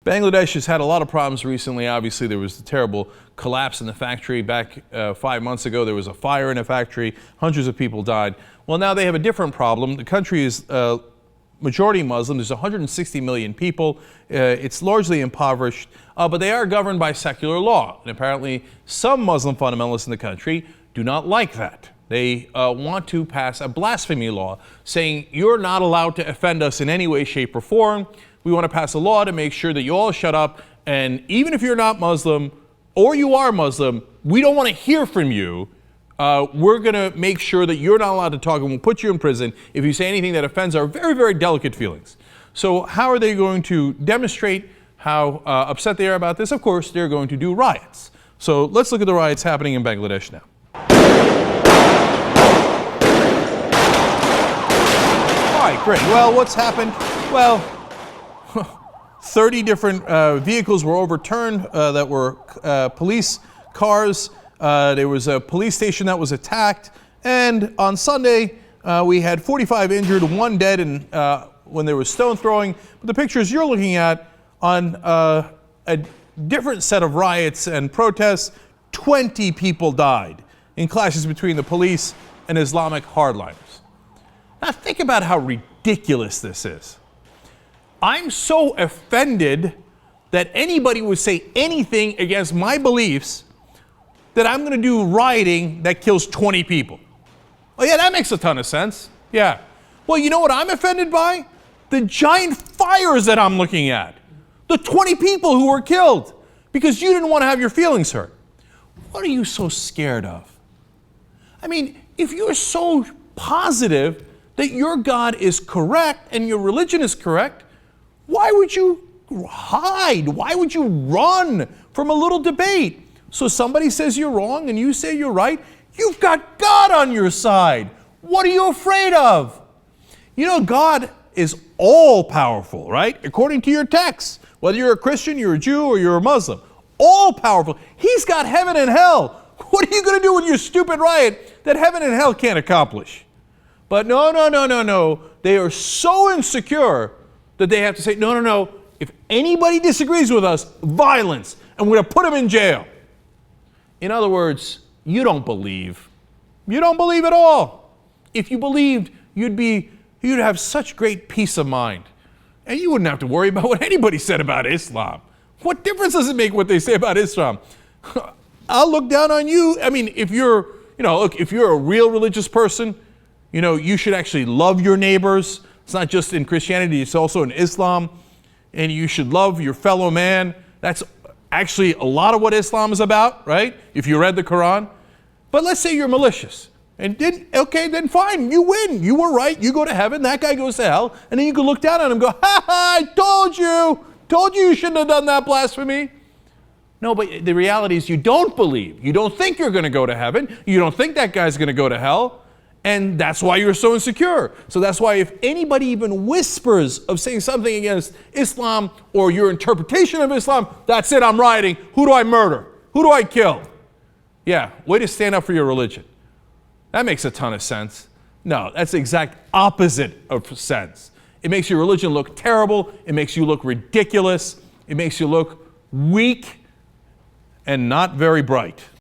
Bangladesh has had a lot of problems recently. Obviously, there was the terrible collapse in the factory back 5 months ago. There was a fire in a factory. Hundreds of people died. Well, now they have a different problem. The country is majority Muslim. There's 160 million people. It's largely impoverished, but they are governed by secular law. And apparently, some Muslim fundamentalists in the country do not like that. They want to pass a blasphemy law saying you're not allowed to offend us in any way, shape, or form. We want to pass a law to make sure that you all shut up, and even if you're not Muslim or you are Muslim, we don't want to hear from you. We're going to make sure that you're not allowed to talk, and we'll put you in prison if you say anything that offends our very, very delicate feelings. So how are they going to demonstrate how upset they are about this? Of course, they're going to do riots. So let's look at the riots happening in Bangladesh now. All right, great. Well, what's happened? Well, 30 different vehicles were overturned that were police cars. There was a police station that was attacked. And on Sunday, we had 45 injured, 1 dead when there was stone throwing. But the pictures you're looking at on a different set of riots and protests, 20 people died in clashes between the police and Islamic hardliners. Now think about how ridiculous this is. I'm so offended that anybody would say anything against my beliefs that I'm going to do rioting that kills 20 people. Oh yeah, that makes a ton of sense. Yeah. Well, you know what I'm offended by? The giant fires that I'm looking at. The 20 people who were killed because you didn't want to have your feelings hurt. What are you so scared of? I mean, if you're so positive that your God is correct and your religion is correct, why would you hide? Why would you run from a little debate? So somebody says you're wrong and you say you're right. You've got God on your side. What are you afraid of? You know, God is all powerful, right? According to your text, whether you're a Christian, you're a Jew, or you're a Muslim, all powerful. He's got heaven and hell. What are you going to do with your stupid riot that heaven and hell can't accomplish? But no. They are so insecure that they have to say, no. If anybody disagrees with us, violence, and we're going to put them in jail. In other words, you don't believe. You don't believe at all. If you believed, you'd have such great peace of mind. And you wouldn't have to worry about what anybody said about Islam. What difference does it make what they say about Islam? I'll look down on you. I mean, if you're a real religious person, you should actually love your neighbors. It's not just in Christianity, it's also in Islam. And you should love your fellow man. That's actually a lot of what Islam is about, right? If you read the Quran. But let's say you're malicious. And then fine, you win. You were right. You go to heaven. That guy goes to hell. And then you can look down on him and go, I told you. Told you shouldn't have done that blasphemy. No, but the reality is you don't believe. You don't think you're going to go to heaven. You don't think that guy's going to go to hell. And that's why you're so insecure. So that's why if anybody even whispers of saying something against Islam or your interpretation of Islam, that's it, I'm rioting. Who do I murder? Who do I kill? Yeah, way to stand up for your religion. That makes a ton of sense. No, that's the exact opposite of sense. It makes your religion look terrible. It makes you look ridiculous. It makes you look weak and not very bright.